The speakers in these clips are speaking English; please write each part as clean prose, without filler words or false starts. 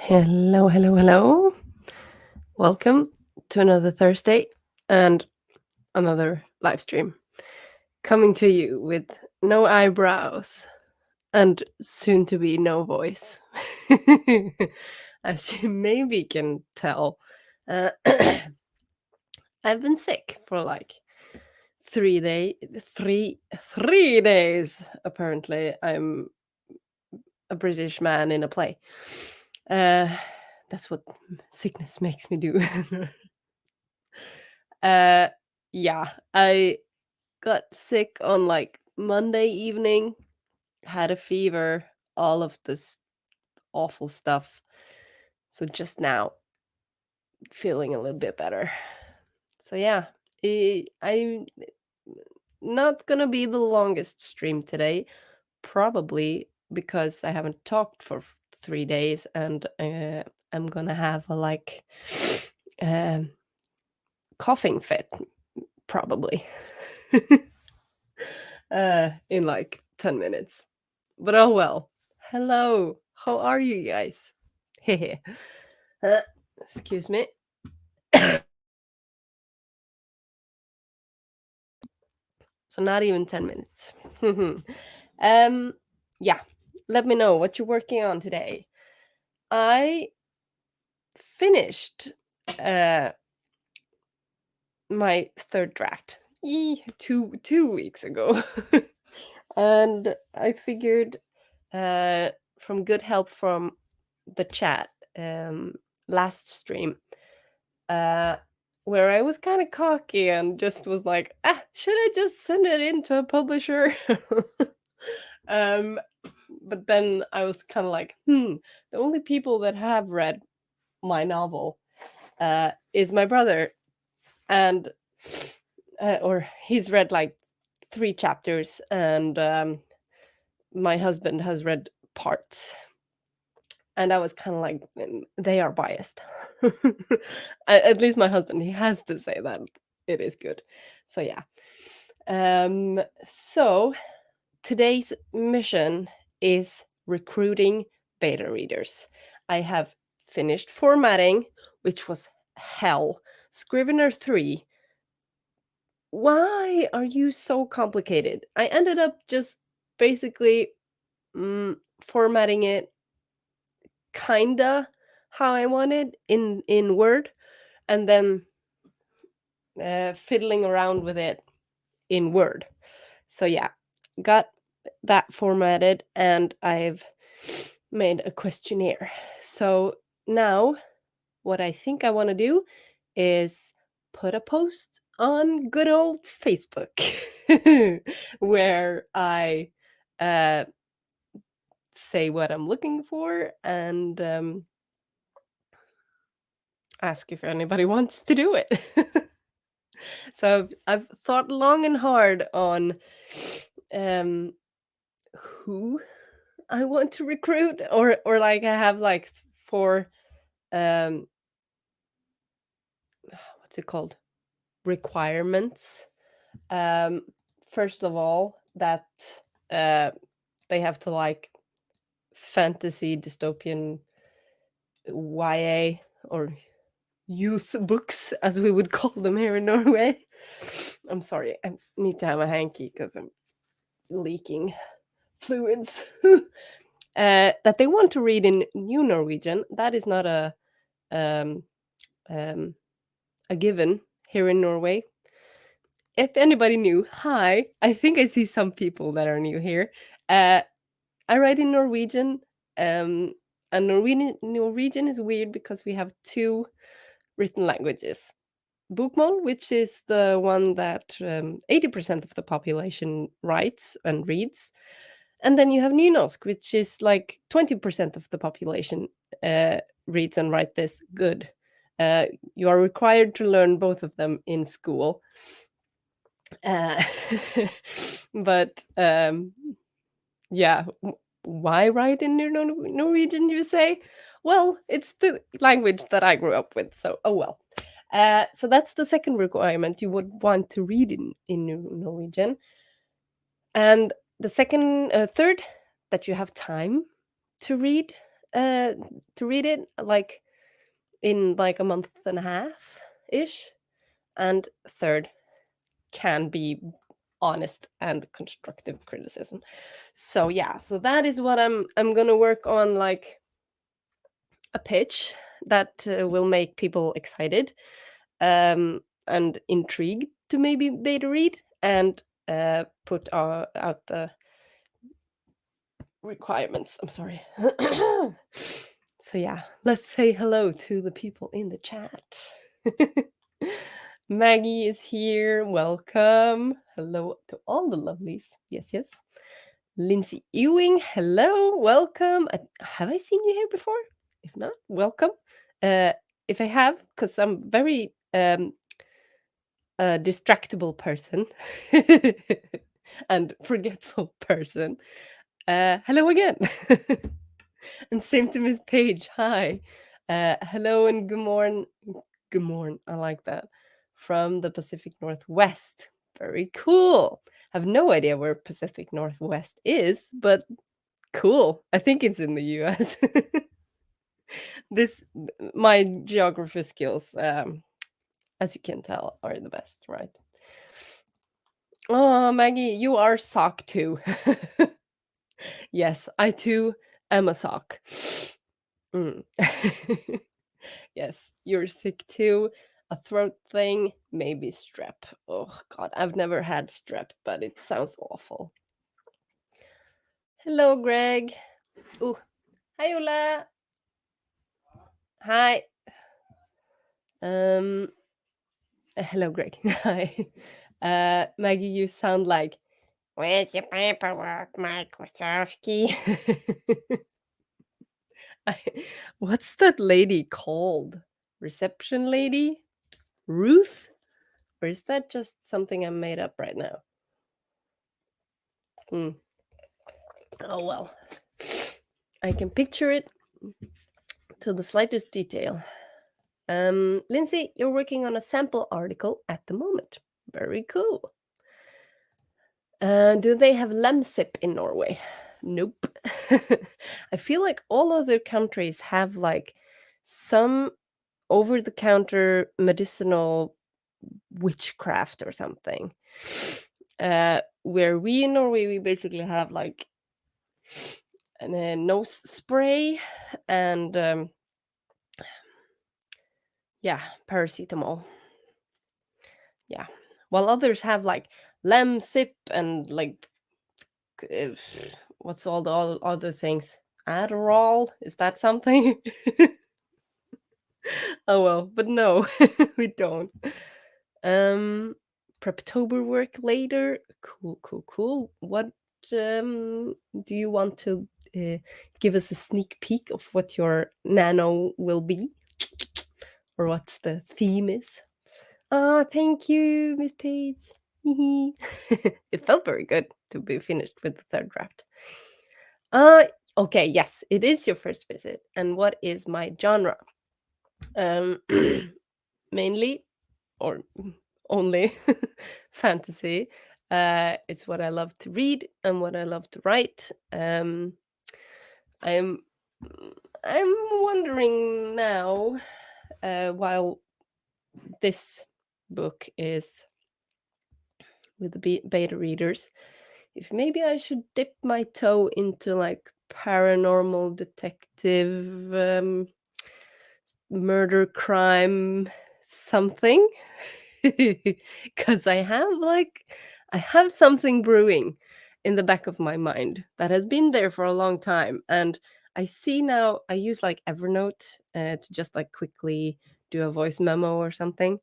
Hello, hello, hello. Welcome to another Thursday and another live stream. Coming to you with no eyebrows and soon to be no voice. As you maybe can tell, I've been sick for like 3 days. Apparently, I'm a British man in a play. That's what sickness makes me do. uh, yeah, I got sick on like Monday evening, had a fever, all of this awful stuff. So just now, feeling a little bit better. So yeah, I'm not gonna be the longest stream today, probably because I haven't talked for 3 days, and I'm gonna have a like um, coughing fit, probably, in like 10 minutes. But oh well. Hello, how are you guys? Hehe. uh, Excuse me. So not even 10 minutes. um, yeah. Let me know what you're working on today. I finished uh my third draft 2 weeks ago. And I figured, from good help from the chat, last stream, uh, where I was kind of cocky and just was like, should I just send it in to a publisher? um, but then I was kind of like, the only people that have read my novel is my brother, and or he's read like 3 chapters, and my husband has read parts. And I was kind of like, they are biased. At least my husband, he has to say that it is good. So yeah. So today's mission is recruiting beta readers. I have finished formatting, which was hell. Scrivener 3. Why are you so complicated? I ended up just basically formatting it kinda how I wanted in Word, and then fiddling around with it in Word. So yeah, got that formatted, and I've made a questionnaire. So now what I think I want to do is put a post on good old Facebook where I say what I'm looking for, and ask if anybody wants to do it. So I've thought long and hard on um who I want to recruit, or like I have like 4 um what's it called, requirements. Um First of all, that uh they have to like fantasy dystopian YA or youth books, as we would call them here in Norway. I'm sorry, I need to have a hanky because I'm leaking fluids. That they want to read in New Norwegian. That is not um, um, a given here in Norway. If anybody knew, hi. I think I see some people that are new here. Uh, I write in Norwegian. Um, and Norwegian is weird because we have 2 written languages. Bokmål, which is the one that 80% of the population writes and reads. And then you have nynorsk, which is like 20% of the population reads and write this good. You are required to learn both of them in school. Uh, but yeah, why write in Norwegian, you say? Well, it's the language that I grew up with, so oh well. So that's the second requirement. You would want to read in Norwegian. And the third, that you have time to read. to read it like in like a month and a half ish. And third, can be honest and constructive criticism. So yeah, so that is what I'm gonna work on, like a pitch that will make people excited and intrigued to maybe beta read, and put out the requirements. I'm sorry. So yeah, let's say hello to the people in the chat. Maggie is here. Welcome. Hello to all the lovelies. Yes, yes. Lindsay Ewing, hello, welcome. Have I seen you here before? If not, welcome. If I have, because I'm very distractible person and forgetful person. Hello again. And same to Miss Page. Hi. Hello and good morning. Good morning. I like that. From the Pacific Northwest. Very cool. I have no idea where Pacific Northwest is, but cool. I think it's in the US. This my geography skills, as you can tell, are the best, right? Oh, Maggie, you are sock too. Yes, I too am a sock. Mm. Yes, you're sick too. A throat thing, maybe strep. Oh God, I've never had strep, but it sounds awful. Hello, Greg. Ooh, hi, Ola. Hi. Hello, Greg. Hi. Maggie, you sound like, where's your paperwork, Mike Wazowski? What's that lady called? Reception lady? Ruth? Or is that just something I made up right now? Hmm. Oh, well. I can picture it to the slightest detail. Lindsay, you're working on a sample article at the moment. Very cool. Do they have lemsip in Norway? Nope. I feel like all other countries have like some over-the-counter medicinal witchcraft or something. Where we in Norway, we basically have like a nose spray and yeah, paracetamol. Yeah, while others have like lemsip and like what's all the other things? Adderall? Is that something? Oh well, but no, we don't. Preptober work later. Cool, cool, cool. What do you want to give us a sneak peek of what your nano will be? Or what's the theme is? Ah, thank you, Miss Page. It felt very good to be finished with the third draft. Okay, yes, it is your first visit. And what is my genre? Mainly, or only, fantasy. It's what I love to read and what I love to write. I'm I'm wondering now, while this book is with the beta readers, if maybe I should dip my toe into like paranormal detective, murder crime something. Because I have something brewing in the back of my mind that has been there for a long time, and I see now I use like Evernote to just like quickly do a voice memo or something,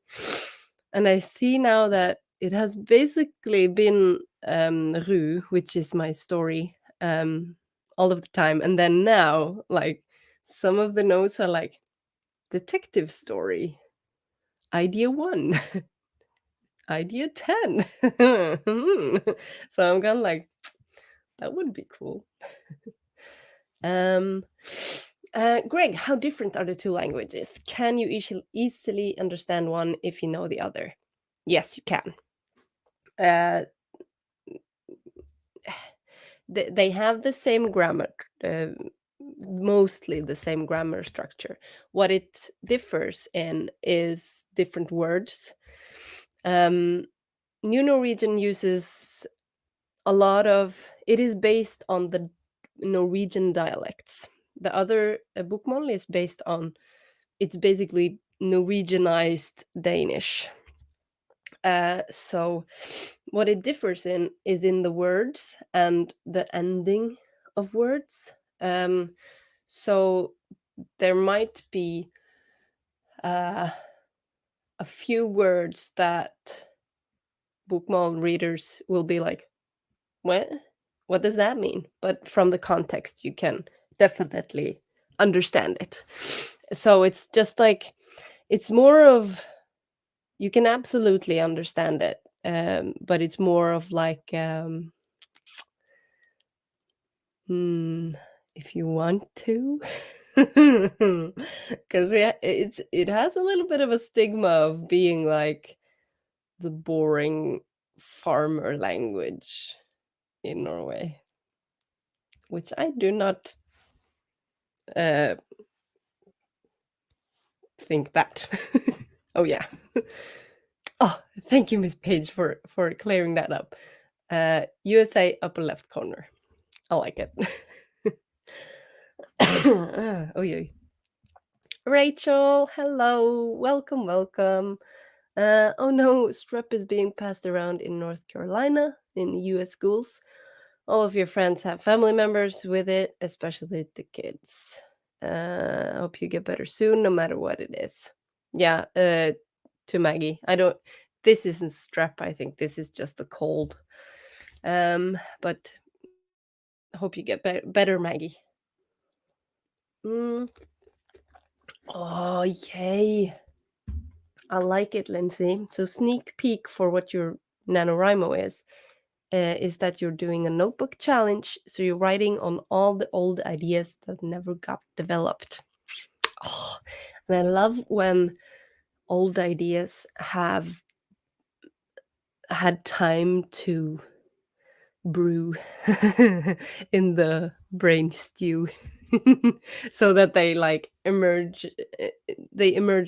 and I see now that it has basically been Rue, which is my story, all of the time, and then now like some of the notes are like detective story, idea 1, idea 10. So I'm kind of like, that would be cool. Greg, how different are the two languages? Can you easily understand one if you know the other? Yes, you can. They have the same grammar, mostly the same grammar structure. What it differs in is different words. Um, New Norwegian uses a lot of, it is based on the Norwegian dialects. The other Bokmål is based on, it's basically Norwegianized Danish. So what it differs in is in the words and the ending of words. So there might be a few words that Bokmål readers will be like, what? What does that mean? But from the context, you can definitely understand it. So it's just like, it's more of, you can absolutely understand it, but it's more of like, if you want to, because it has a little bit of a stigma of being like the boring farmer language in Norway, which I do not uh, think that. Oh yeah. Oh, thank you, Miss Page, for clearing that up. USA upper left corner. I like it. Oh yeah. Rachel, hello, welcome, welcome. Oh no, strep is being passed around in North Carolina in US schools. All of your friends have family members with it, especially the kids. I hope you get better soon, no matter what it is. Yeah, to Maggie. This isn't strep, I think this is just a cold. But I hope you get better, Maggie. Oh, yay. I like it, Lindsay. So sneak peek for what your NaNoWriMo is that you're doing a notebook challenge. So you're writing on all the old ideas that never got developed. Oh, and I love when old ideas have had time to brew in the brain stew so that they like emerge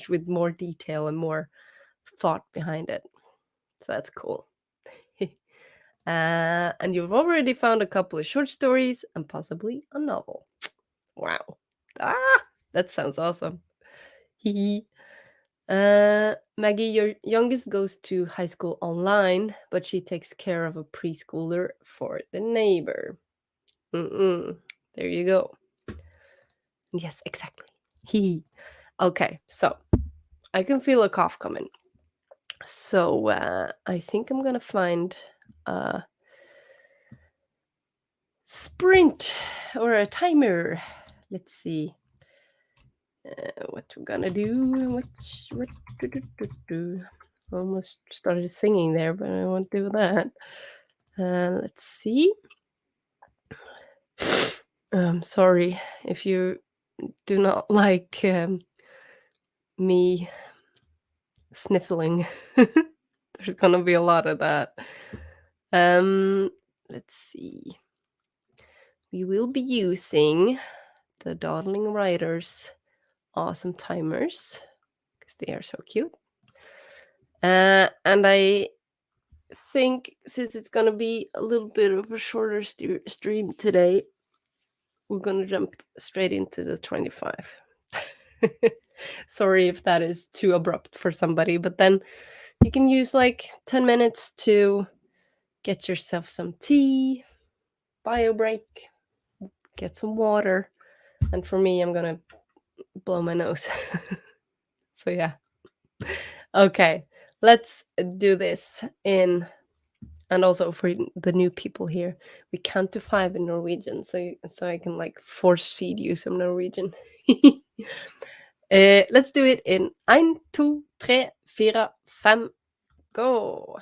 with more detail and more thought behind it. So that's cool. And you've already found a couple of short stories and possibly a novel. Wow. That sounds awesome. Maggie, your youngest goes to high school online, but she takes care of a preschooler for the neighbor. There you go. Yes, exactly. Okay, so I can feel a cough coming. So I think I'm gonna find a sprint or a timer. Let's see what we're gonna do. What do. Almost started singing there, but I won't do that. Let's see. Sorry if you do not like me sniffling. There's gonna be a lot of that. Let's see. We will be using the Dawdling Writers awesome timers because they are so cute. And I think since it's gonna be a little bit of a shorter stream today, we're gonna jump straight into the 25. Sorry if that is too abrupt for somebody, but then you can use like 10 minutes to get yourself some tea, bio break, get some water, and for me, I'm gonna blow my nose. So yeah. Okay, let's do this in, and also for the new people here, we count to 5 in Norwegian, so I can like force feed you some Norwegian. Let's do it in 1, 2, 3, 4, 5, go.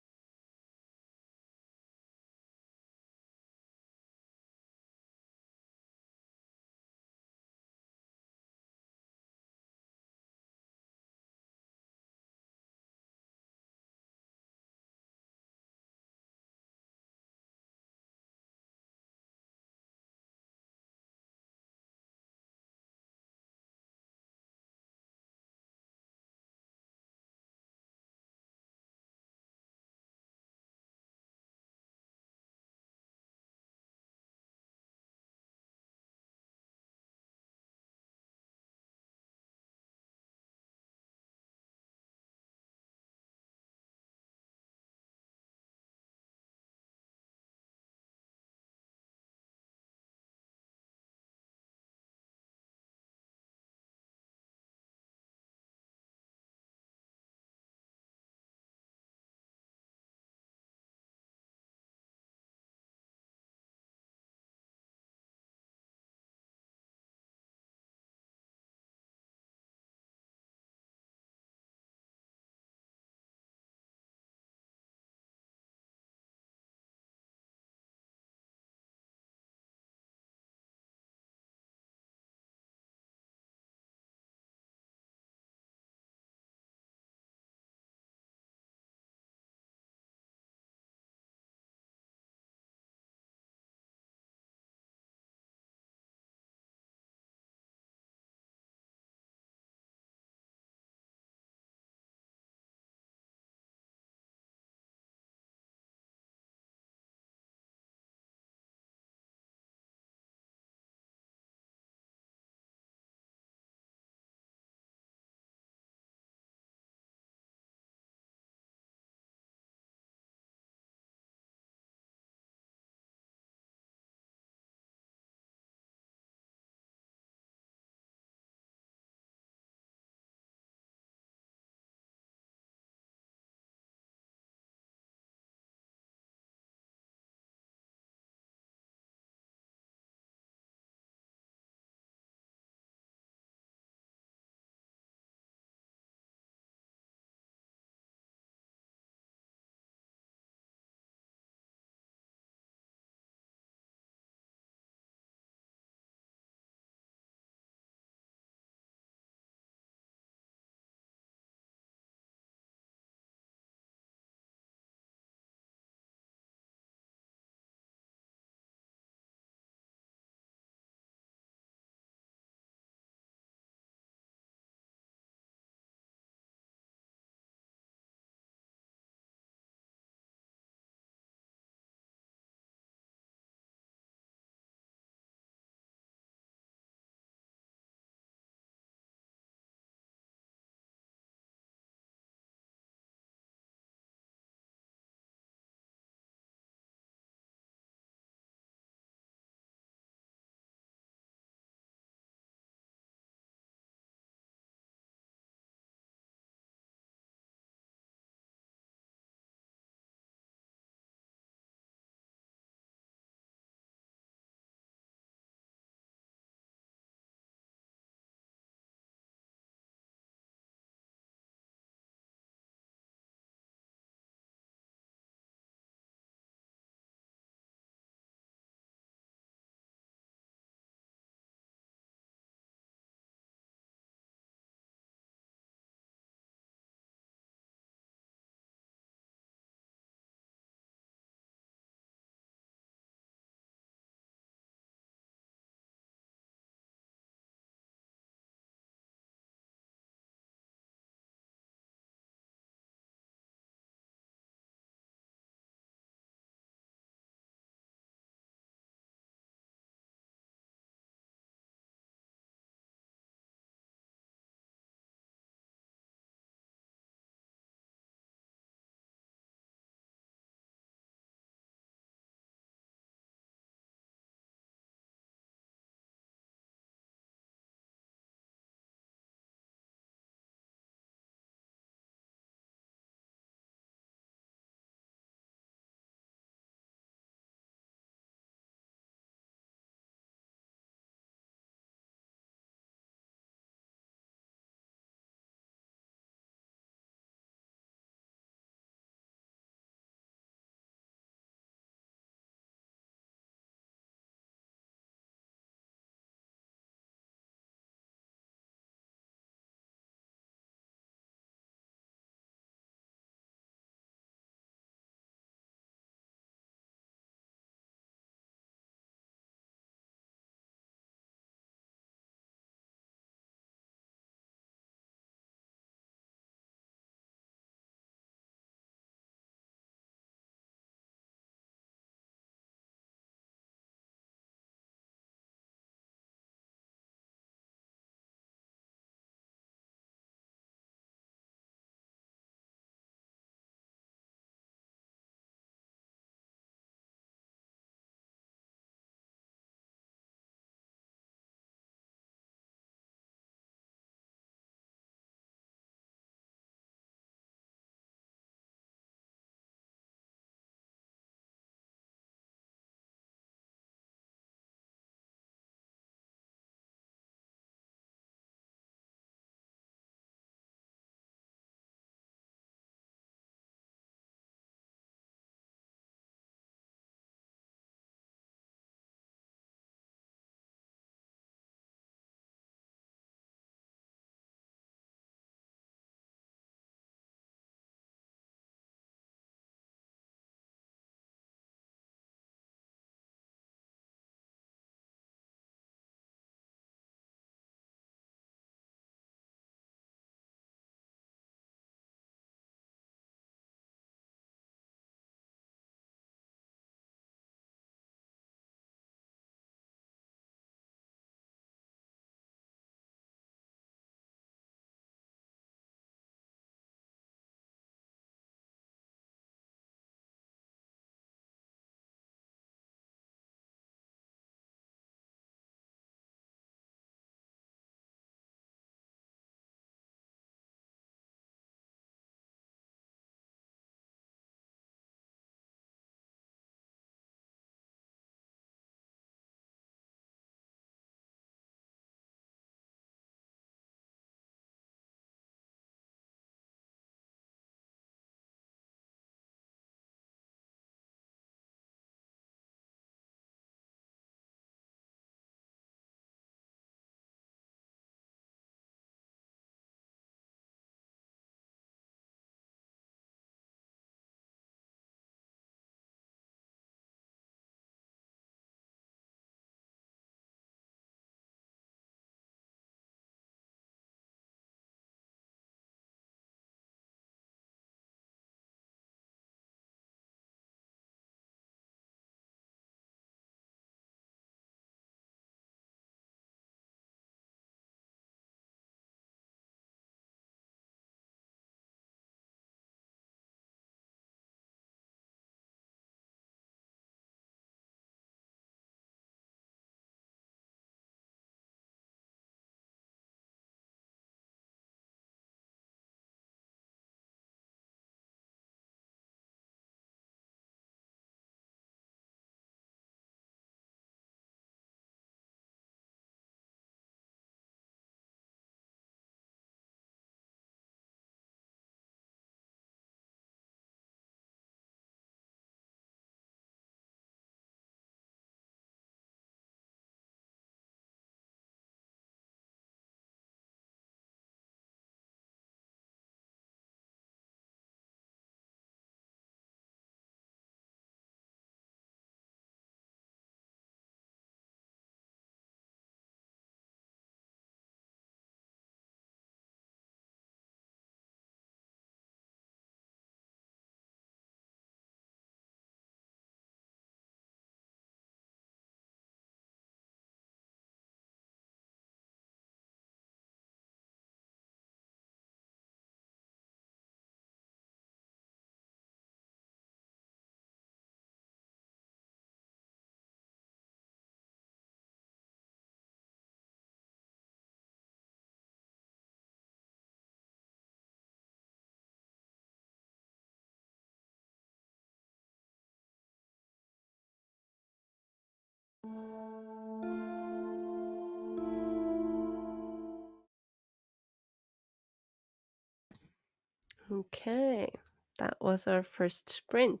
Okay, that was our first sprint.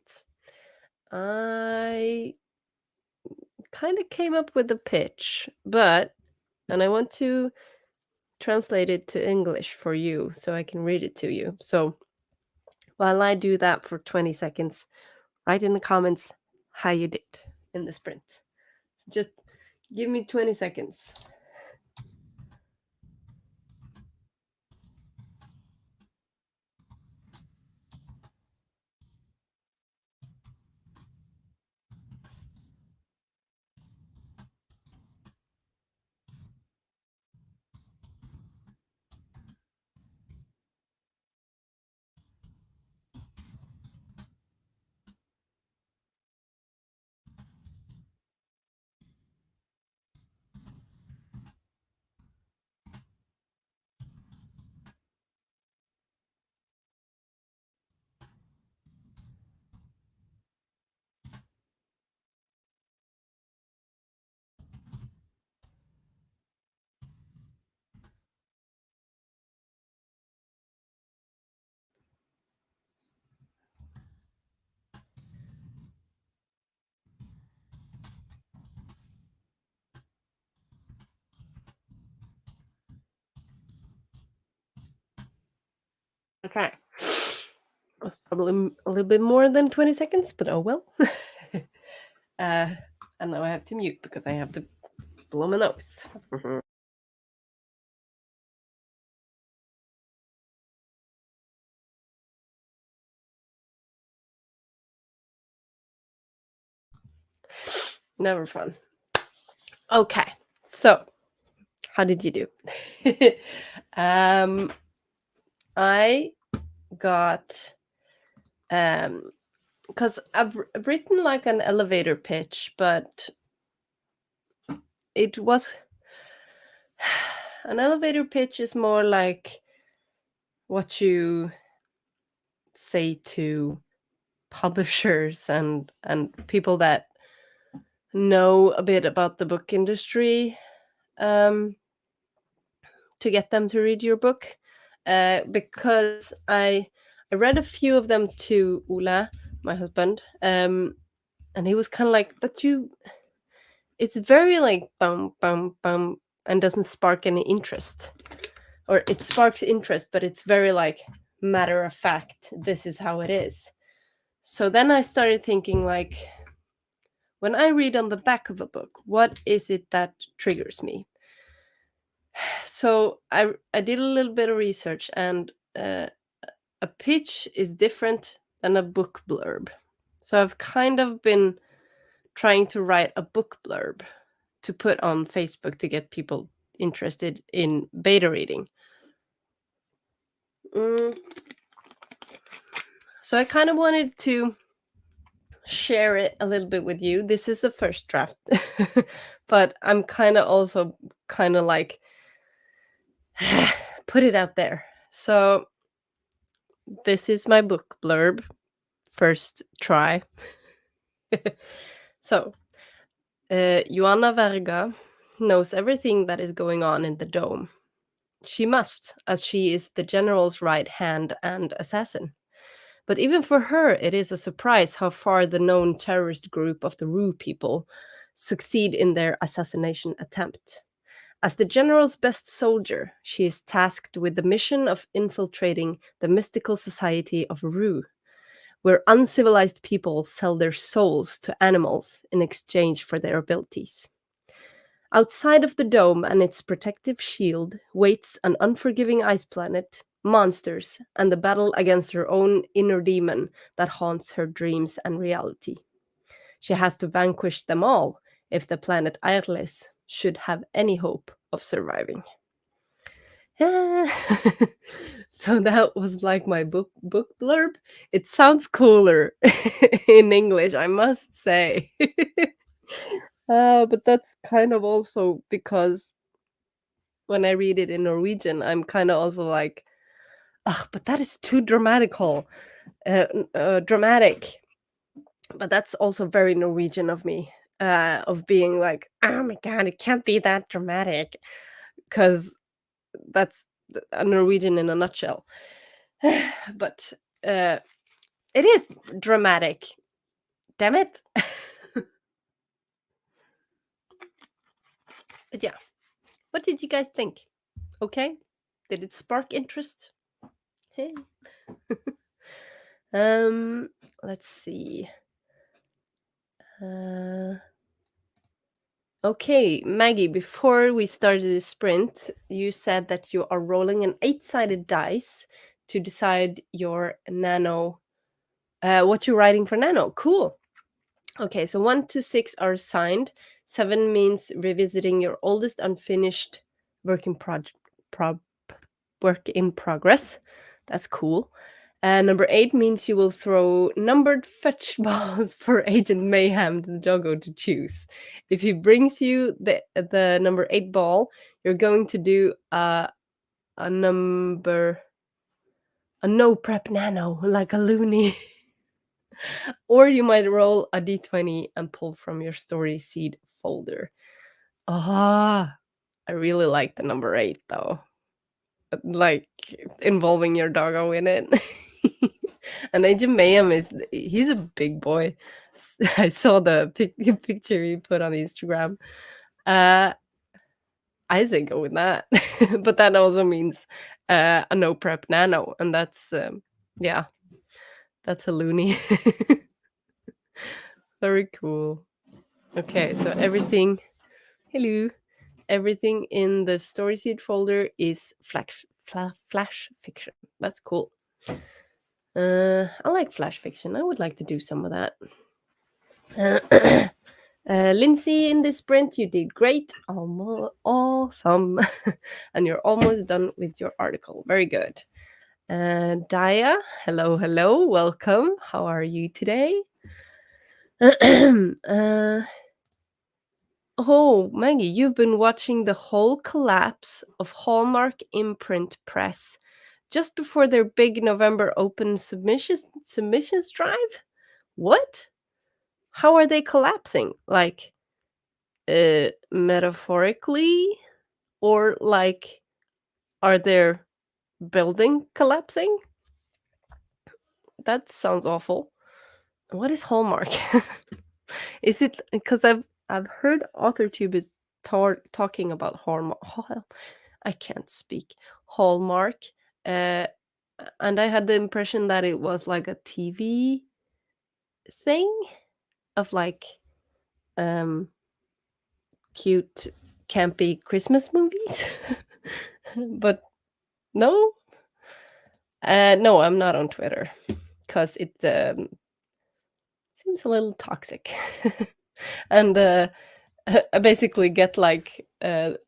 I kind of came up with a pitch, and I want to translate it to English for you so I can read it to you. So while I do that for 20 seconds, write in the comments how you did in the sprint. So just give me 20 seconds. Okay. Was probably a little bit more than 20 seconds, but oh well. uh, and now I have to mute because I have to blow my nose. Never fun. Okay, so how did you do? I got because I've written like an elevator pitch, but it was an elevator pitch is more like what you say to publishers and people that know a bit about the book industry, um, to get them to read your book. Because I read a few of them to Ula, my husband, and he was kind of like, "But you, it's very like bum bum bum, and doesn't spark any interest, or it sparks interest, but it's very like matter of fact. This is how it is." So then I started thinking like, when I read on the back of a book, what is it that triggers me? So I did a little bit of research, and a pitch is different than a book blurb. So I've kind of been trying to write a book blurb to put on Facebook to get people interested in beta reading. Mm, so I kind of wanted to share it a little bit with you. This is the first draft, but I'm kind of also kind of like put it out there. So this is my book blurb, first try. So, Joanna Verga knows everything that is going on in the dome. She must, as she is the general's right hand and assassin. But even for her, it is a surprise how far the known terrorist group of the Rue people succeed in their assassination attempt. As the general's best soldier, she is tasked with the mission of infiltrating the mystical society of Rue, where uncivilized people sell their souls to animals in exchange for their abilities. Outside of the dome and its protective shield waits an unforgiving ice planet, monsters, and the battle against her own inner demon that haunts her dreams and reality. She has to vanquish them all if the planet Airles should have any hope of surviving. Yeah. So that was like my book blurb. It sounds cooler in English, I must say. But that's kind of also because when I read it in Norwegian, I'm kind of also like, "Ugh, but that is too dramatical, dramatic." But that's also very Norwegian of me, of being like, "Oh my god, it can't be that dramatic," because that's a Norwegian in a nutshell. But it is dramatic. Damn it. But yeah, what did you guys think? Okay, did it spark interest? Hey. Let's see. Okay, Maggie, before we started the sprint, you said that you are rolling an 8-sided dice to decide your nano, what you're writing for nano. Cool. Okay, so 1 to 6 are assigned. 7 means revisiting your oldest unfinished work in work in progress. That's cool. Number 8 means you will throw numbered fetch balls for Agent Mayhem, the doggo, to choose. If he brings you the number 8 ball, you're going to do a no prep nano, like a loony. Or you might roll a d20 and pull from your story seed folder. Ah, I really like the number 8 though. Like involving your doggo in it. And Agent Mayhem he's a big boy. I saw the picture he put on Instagram. I say go with that. But that also means a no prep nano, and that's yeah, that's a loony. Very cool. Okay, so everything in the story seed folder is flash fiction. That's cool. I like flash fiction. I would like to do some of that. Lindsay, in this sprint, you did great. Awesome. And you're almost done with your article. Very good. Daya, hello. Welcome. How are you today? Oh, Maggie, you've been watching the whole collapse of Hallmark Imprint Press just before their big November open submissions drive? What? How are they collapsing? Like, metaphorically? Or like, are their building collapsing? That sounds awful. What is Hallmark? Is it because I've heard AuthorTube is talking about Hallmark. I can't speak Hallmark, and I had the impression that it was like a TV thing of like cute campy Christmas movies. But no, no, I'm not on Twitter because it seems a little toxic. And I basically get like the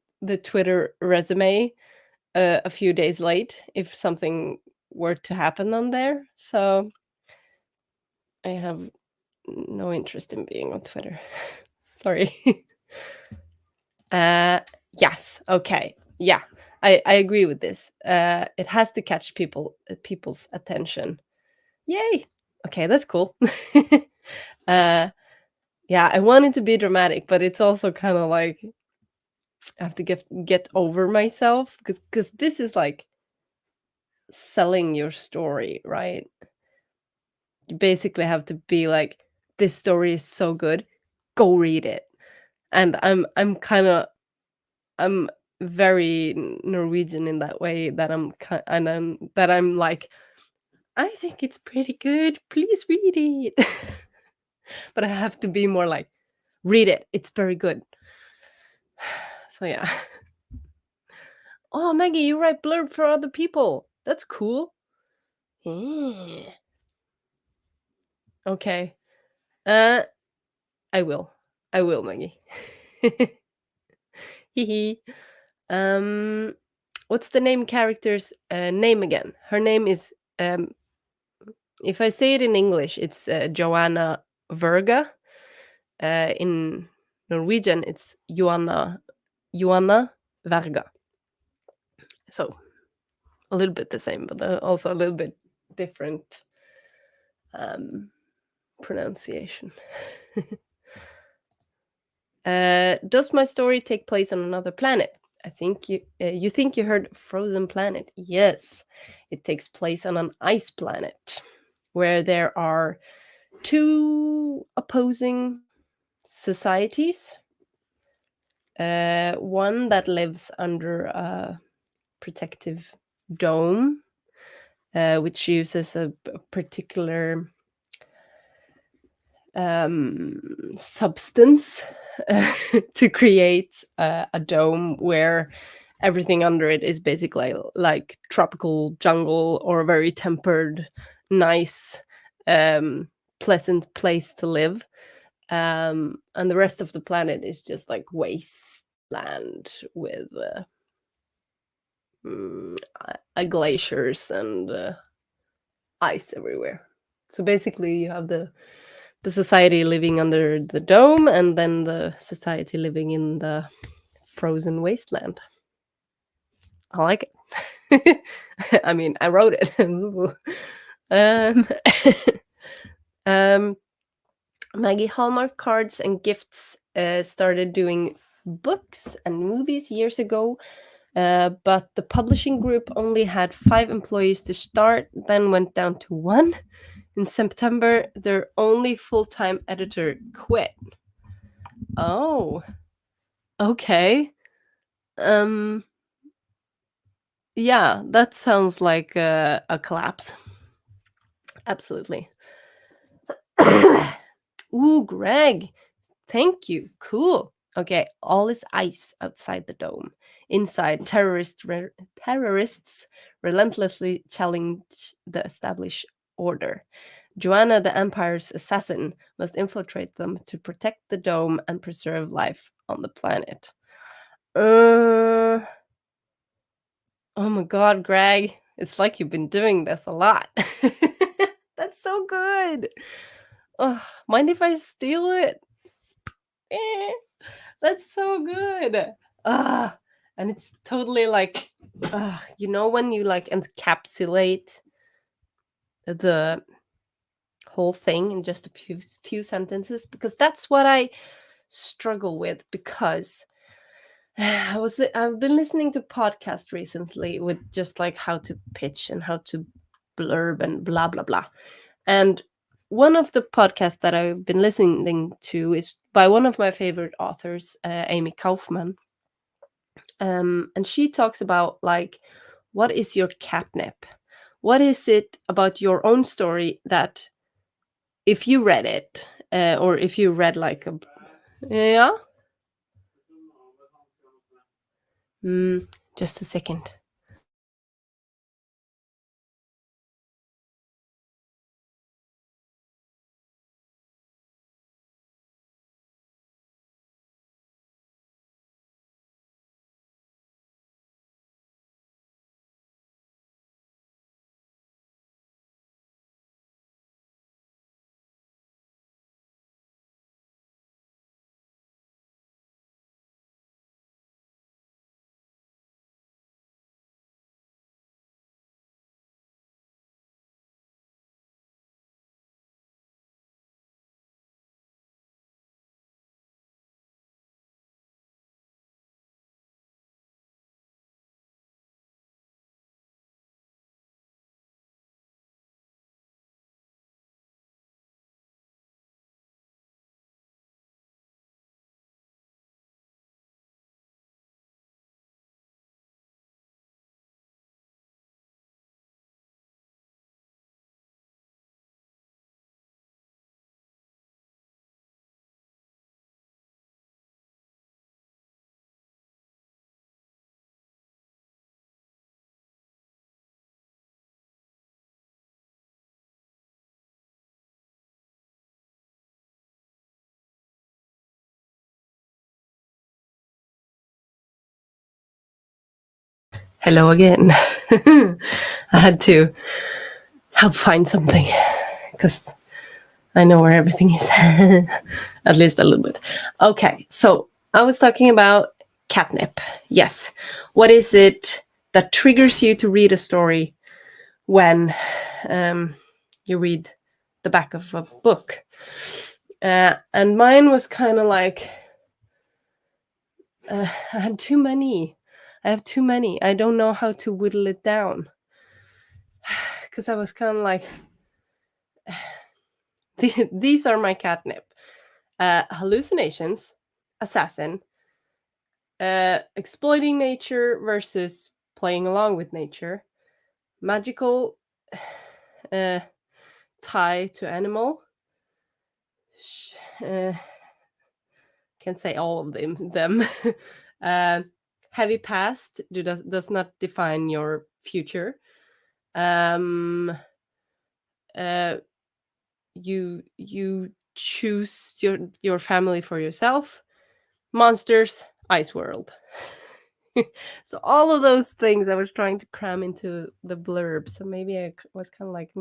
Twitter resume a few days late if something were to happen on there. So I have no interest in being on Twitter. Sorry. Yes. Okay. Yeah. I agree with this. It has to catch people's attention. Yay. Okay, that's cool. Yeah, I want it to be dramatic, but it's also kind of like I have to get over myself because this is like selling your story, right? You basically have to be like, this story is so good, go read it. And I'm very Norwegian in that way that I'm like, I think it's pretty good. Please read it. But I have to be more like, read it. It's very good. So yeah. Oh, Maggie, you write blurb for other people. That's cool. Yeah. Okay. I will. I will, Maggie. Hee. What's the name character's name again? Her name is if I say it in English, it's Joanna Verga. In Norwegian, it's Joanna Verga. So a little bit the same, but also a little bit different pronunciation. Does my story take place on another planet? I think you think you heard frozen planet. Yes, it takes place on an ice planet where there are two opposing societies. One that lives under a protective dome, which uses a particular substance to create a dome where everything under it is basically like tropical jungle or very tempered, nice, pleasant place to live. And the rest of the planet is just like wasteland with glaciers and ice everywhere. So basically, you have the society living under the dome, and then the society living in the frozen wasteland. I like it. I mean, I wrote it. um, um, Maggie, Hallmark cards and gifts started doing books and movies years ago, but the publishing group only had 5 employees to start, then went down to 1. In September, their only full-time editor quit. Oh, okay. Yeah, that sounds like a collapse. Absolutely. Ooh, Greg, thank you. Cool. Okay, all is ice outside the dome. Inside, terrorists relentlessly challenge the established order. Joanna, the Empire's assassin, must infiltrate them to protect the dome and preserve life on the planet. Oh my god, Greg. It's like you've been doing this a lot. That's so good. Oh, mind if I steal it? That's so good. And it's totally like, you know, when you like encapsulate the whole thing in just a few sentences, because that's what I struggle with. Because I've been listening to podcasts recently with just like how to pitch and how to blurb and blah blah blah. And one of the podcasts that I've been listening to is by one of my favorite authors, Amy Kaufman. And she talks about like, what is your catnip? What is it about your own story that if you read it, or if you read like a, yeah, just a second. Hello again. I had to help find something because I know where everything is, at least a little bit. Okay, so I was talking about catnip. Yes. What is it that triggers you to read a story when you read the back of a book? And mine was kind of like, I had too many. I have too many. I don't know how to whittle it down. Because I was kind of like, these are my catnip. Hallucinations, assassin, exploiting nature versus playing along with nature, magical tie to animal. Can't say all of them. Heavy past does not define your future. You choose your family for yourself. Monsters, ice world. So all of those things I was trying to cram into the blurb. So maybe I was kind of like,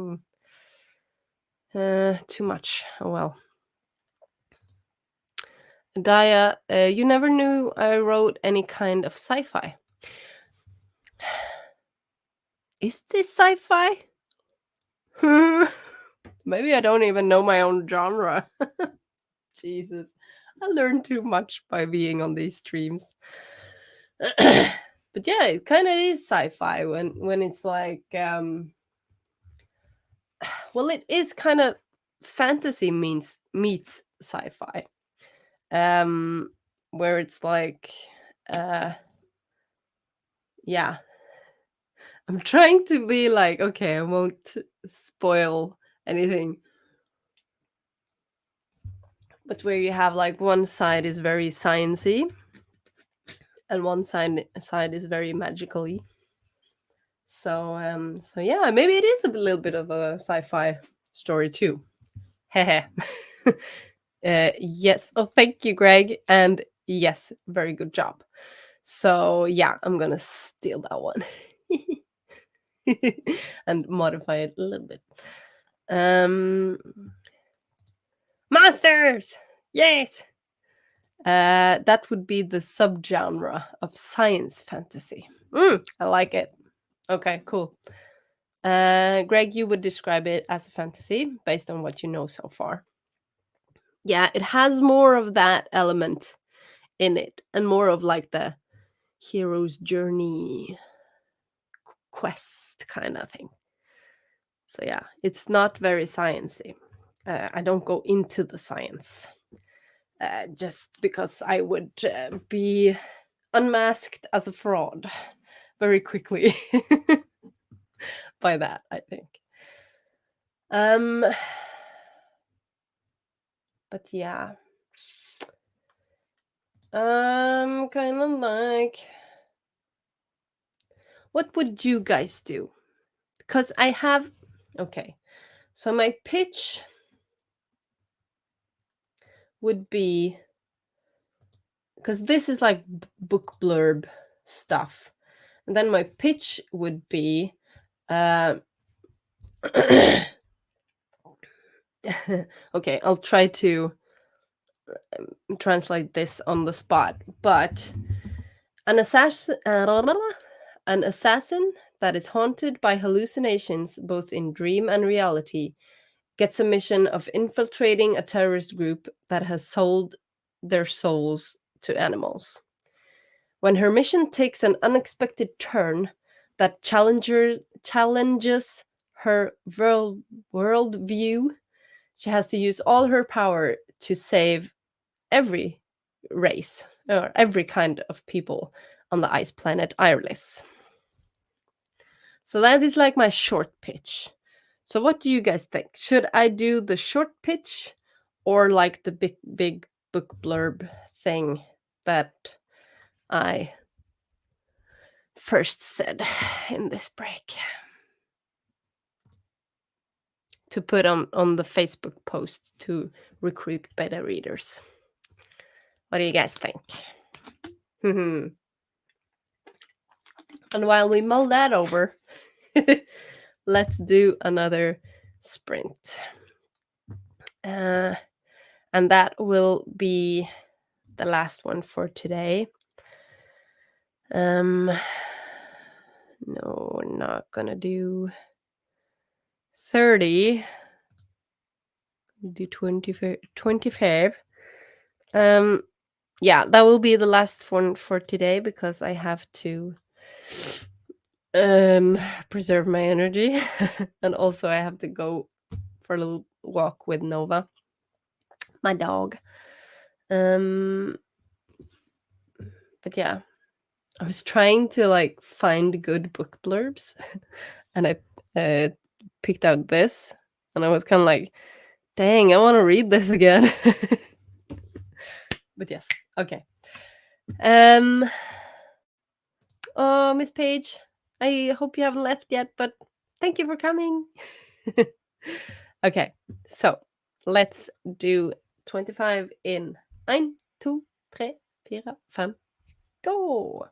too much. Oh well. Daya, you never knew I wrote any kind of sci-fi. Is this sci-fi? Maybe I don't even know my own genre. Jesus, I learned too much by being on these streams. But yeah, it kind of is sci-fi when it's like, well, it is kind of fantasy meets sci-fi, where it's like, yeah. I'm trying to be like, okay, I won't spoil anything. But where you have like one side is very sciencey and one side is very magically. So yeah, maybe it is a little bit of a sci-fi story too. Hehe. Yes. Oh, thank you, Greg. And yes, very good job. So yeah, I'm gonna steal that one and modify it a little bit. Monsters! Yes! That would be the subgenre of science fantasy. I like it. Okay, cool. Greg, you would describe it as a fantasy based on what you know so far. Yeah, it has more of that element in it and more of like the hero's journey quest kind of thing. So yeah, it's not very sciencey. I don't go into the science just because I would be unmasked as a fraud very quickly by that, I think. But yeah. Kind of like, what would you guys do? Because I have, okay, so my pitch would be, because this is like book blurb stuff, and then my pitch would be, okay, I'll try to translate this on the spot, but an assassin that is haunted by hallucinations both in dream and reality gets a mission of infiltrating a terrorist group that has sold their souls to animals. When her mission takes an unexpected turn that challenges her worldview, she has to use all her power to save every race or every kind of people on the ice planet Iris. So that is like my short pitch. So what do you guys think? Should I do the short pitch or like the big book blurb thing that I first said in this break? To put on the Facebook post to recruit beta readers. What do you guys think? And while we mull that over, let's do another sprint. And that will be the last one for today. No, we're not gonna do 30. Do 25. yeah, that will be the last one for today because I have to preserve my energy and also I have to go for a little walk with Nova, my dog. Um but yeah, I was trying to like find good book blurbs and I picked out this and I was kind of like, dang, I want to read this again. But yes, okay. Um Oh, Miss Page, I hope you haven't left yet, but thank you for coming. Okay, so let's do 25 in 1, 2, 3, 4, 5, go!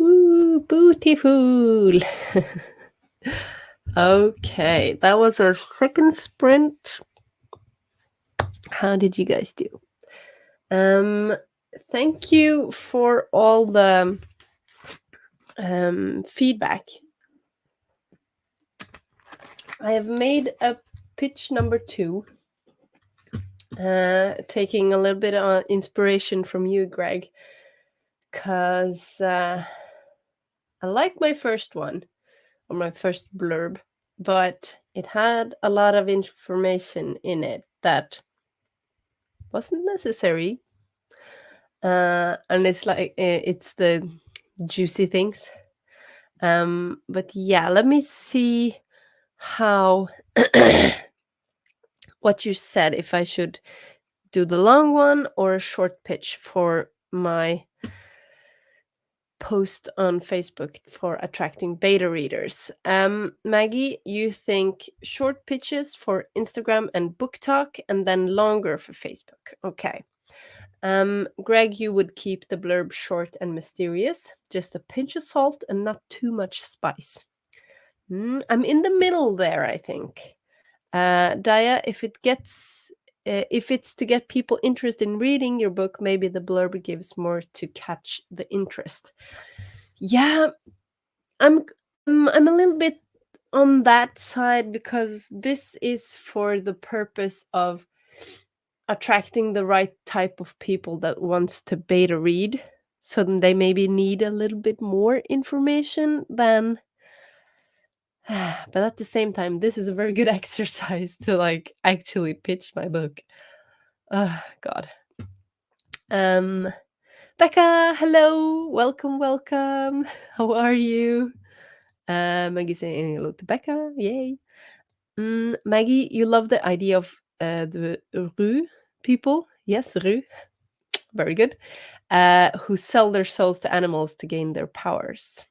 Ooh, beautiful. Okay, that was our second sprint. How did you guys do? Thank you for all the feedback. I have made a pitch number 2, taking a little bit of inspiration from you, Greg, because I like my first one, or my first blurb, but it had a lot of information in it that wasn't necessary. And it's like it's the juicy things. But yeah, let me see how what you said, if I should do the long one or a short pitch for my post on Facebook for attracting beta readers. Maggie, you think short pitches for Instagram and book talk, and then longer for Facebook. Okay. Greg, you would keep the blurb short and mysterious, just a pinch of salt and not too much spice. I'm in the middle there, I think. Daya, if it's to get people interested in reading your book, maybe the blurb gives more to catch the interest. Yeah, I'm a little bit on that side, because this is for the purpose of attracting the right type of people that wants to beta read. So then they maybe need a little bit more information than but at the same time, this is a very good exercise to like actually pitch my book. Oh God. Becca, hello, welcome. How are you? Maggie saying hello to Becca. Yay. Maggie, you love the idea of the Rue people. Yes, Rue. Very good. Who sell their souls to animals to gain their powers.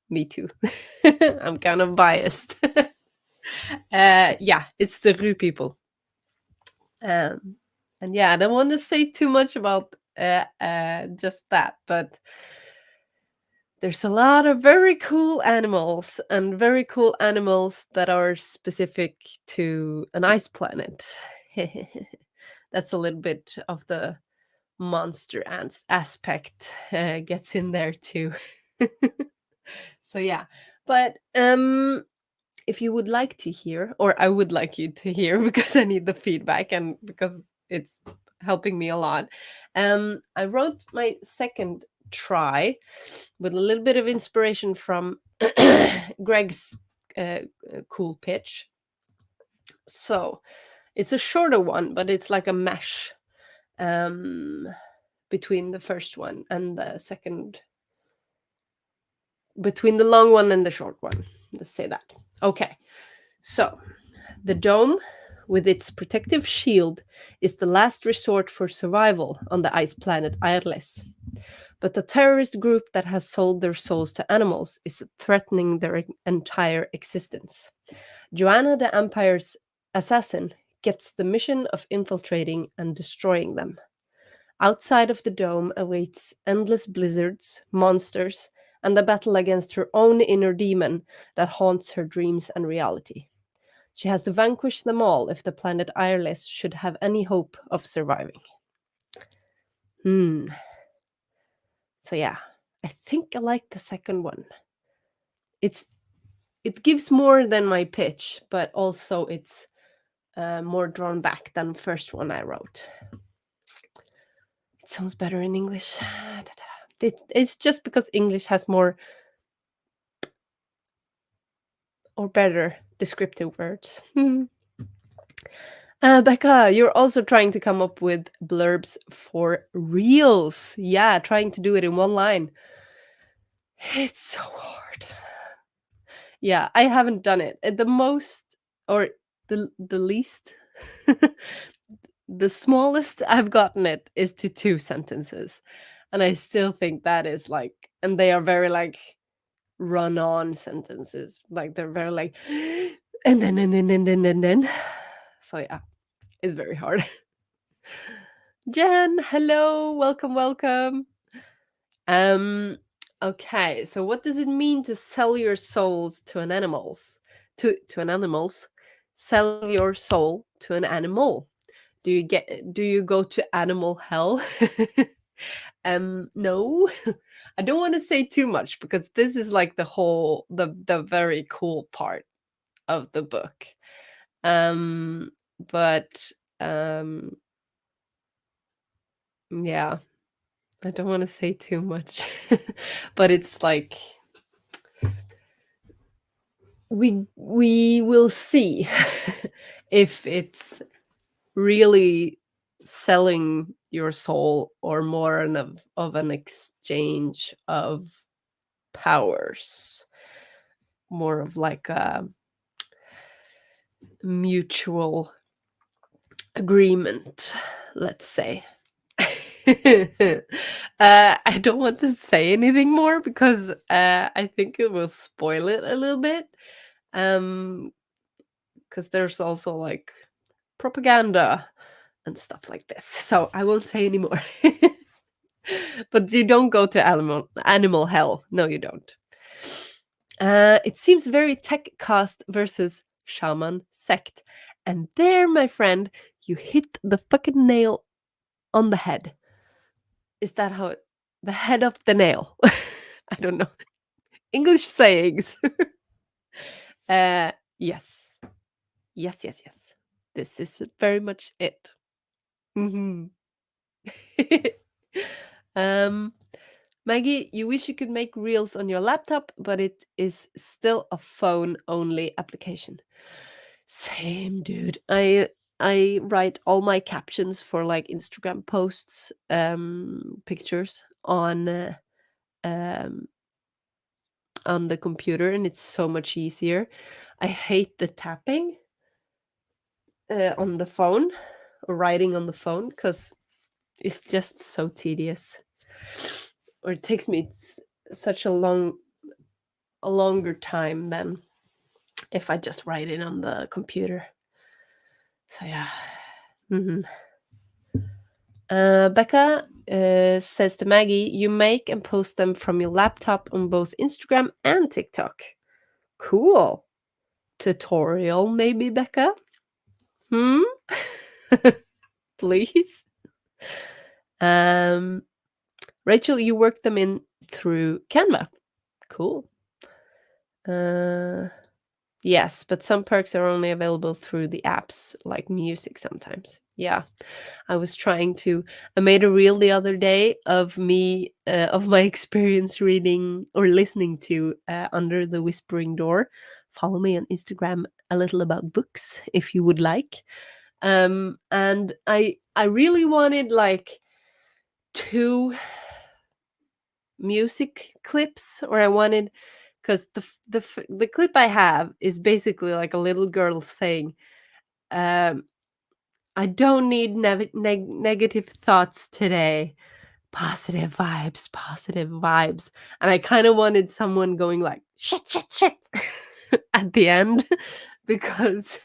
Me too. I'm kind of biased. Yeah, it's the Rue people. And yeah, I don't want to say too much about just that, but there's a lot of very cool animals, and very cool animals that are specific to an ice planet. That's a little bit of the monster ants aspect gets in there too. So yeah, but if you would like to hear, or I would like you to hear, because I need the feedback and because it's helping me a lot, I wrote my second try with a little bit of inspiration from Greg's cool pitch. So it's a shorter one, but it's like a mesh between the first one and the second, between the long one and the short one. Let's say that. Okay. So, the dome, with its protective shield, is the last resort for survival on the ice planet Airles. But the terrorist group that has sold their souls to animals is threatening their entire existence. Joanna, the Empire's assassin, gets the mission of infiltrating and destroying them. Outside of the dome awaits endless blizzards, monsters, and the battle against her own inner demon that haunts her dreams and reality. She has to vanquish them all if the planet Airles should have any hope of surviving. So yeah, I think I like the second one. It gives more than my pitch, but also it's more drawn back than the first one I wrote. It sounds better in English. It's just because English has more or better descriptive words. Becca, you're also trying to come up with blurbs for reels. Yeah, trying to do it in one line. It's so hard. Yeah, I haven't done it. The most, or the least, the smallest I've gotten it is to 2 sentences. And I still think that is like, and they are very like run on sentences. Like they're very like, and then. So yeah, it's very hard. Jen, hello, welcome. Okay, so what does it mean to sell your souls to an animals? To an animals? Sell your soul to an animal. Do you go to animal hell? No. I don't want to say too much because this is like the very cool part of the book. Um but yeah, I don't want to say too much. But it's like we will see if it's really selling your soul or more of an exchange of powers, more of like a mutual agreement, let's say. I don't want to say anything more because I think it will spoil it a little bit. Because there's also like propaganda and stuff like this. So I won't say anymore. But you don't go to animal hell. No, you don't. It seems very tech cast versus shaman sect. And there, my friend, you hit the fucking nail on the head. Is that how it, the head of the nail? I don't know. English sayings. uh yes. Yes, yes, yes. This is very much it. Mhm. um Maggie, you wish you could make reels on your laptop, but it is still a phone only application. Same, dude. I write all my captions for like Instagram posts, pictures um on the computer, and it's so much easier. I hate the tapping on the phone or writing on the phone because it's just so tedious. Or it takes me such a longer time than if I just write it on the computer. So yeah. hmm Becca says to Maggie, you make and post them from your laptop on both Instagram and TikTok. Cool. Tutorial, maybe, Becca? Hmm? Please? Um, Rachel, you work them in through Canva. Cool. Yes, but some perks are only available through the apps, like music sometimes. Yeah. I made a reel the other day of me, of my experience reading or listening to Under the Whispering Door. Follow me on Instagram, a little about books, if you would like. And I really wanted like 2 music clips, or I wanted, because the clip I have is basically like a little girl saying, um, "I don't need negative thoughts today. Positive vibes, positive vibes." And I kind of wanted someone going like shit, shit, shit at the end because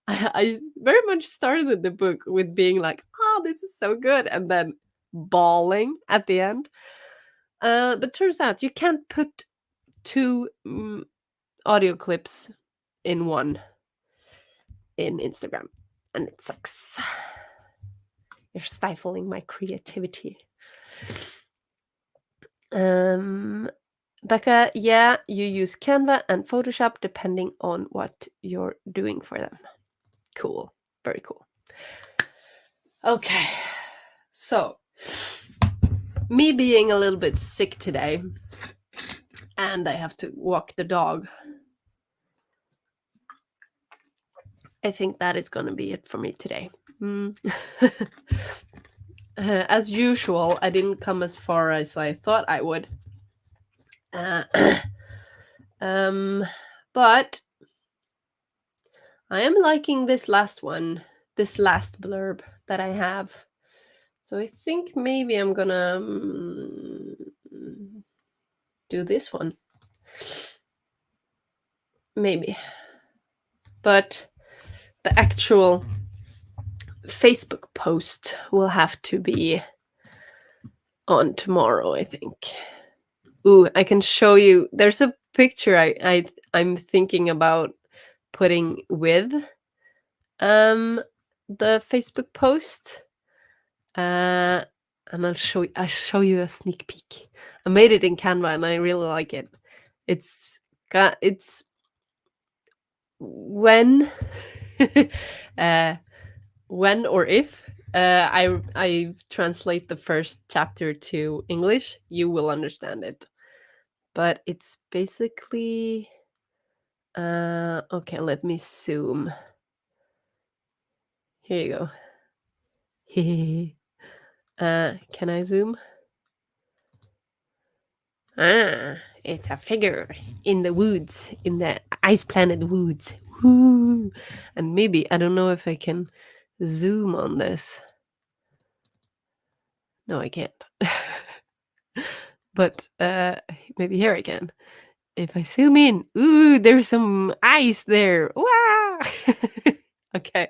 I very much started the book with being like, "Oh, this is so good," and then bawling at the end. But turns out you can't put 2 audio clips in one in Instagram, and it sucks. You're stifling my creativity. Becca, yeah, you use Canva and Photoshop depending on what you're doing for them. Cool. Very cool. Okay. So, me being a little bit sick today, and I have to walk the dog. I think that is going to be it for me today. As usual, I didn't come as far as I thought I would. But I am liking this last one, this last blurb that I have. So I think maybe I'm gonna do this one. Maybe. But the actual Facebook post will have to be on tomorrow, I think. Ooh, I can show you. There's a picture I'm thinking about putting with the Facebook post. And I'll show you a sneak peek. I made it in Canva and I really like it. It's when when or if I translate the first chapter to English, you will understand it. But it's basically okay, let me zoom. Here you go. Can I zoom? It's a figure in the woods, in the ice planet woods. Woo! And maybe, I don't know if I can zoom on this. No, I can't. But maybe here I can. If I zoom in, ooh, there's some ice there. Wow! Okay,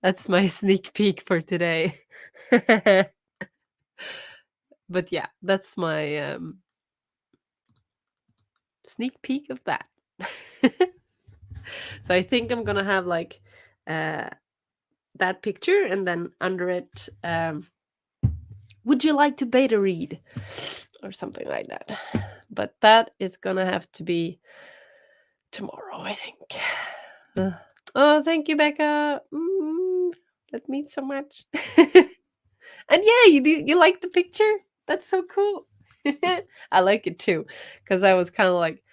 that's my sneak peek for today. But yeah, that's my sneak peek of that. So I think I'm gonna have like that picture, and then under it, would you like to beta read? Or something like that. But that is gonna have to be tomorrow, I think. Oh, thank you, Becca. That means so much. And yeah, you like the picture? That's so cool. I like it too, because I was kind of like,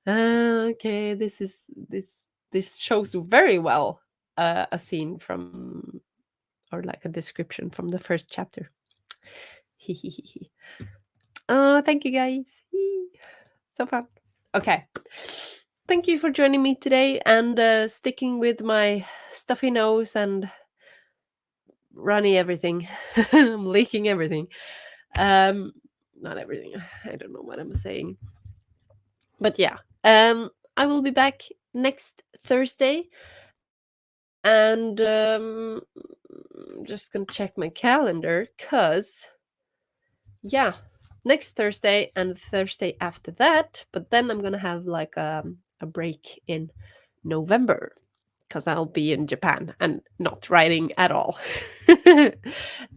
okay, this shows very well a scene from, or like a description from the first chapter. Oh, thank you guys. So fun. Okay. Thank you for joining me today and sticking with my stuffy nose and runny everything. I'm leaking everything. Not everything. I don't know what I'm saying. But yeah. I will be back next Thursday. And just gonna check my calendar, cause yeah, next Thursday and Thursday after that. But then I'm gonna have like a break in November, because I'll be in Japan and not writing at all.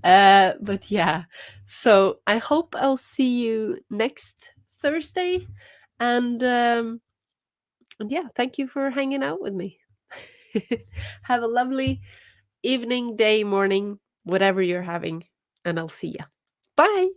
But yeah, so I hope I'll see you next Thursday, and yeah, thank you for hanging out with me. Have a lovely evening, day, morning, whatever you're having, and I'll see ya. Bye.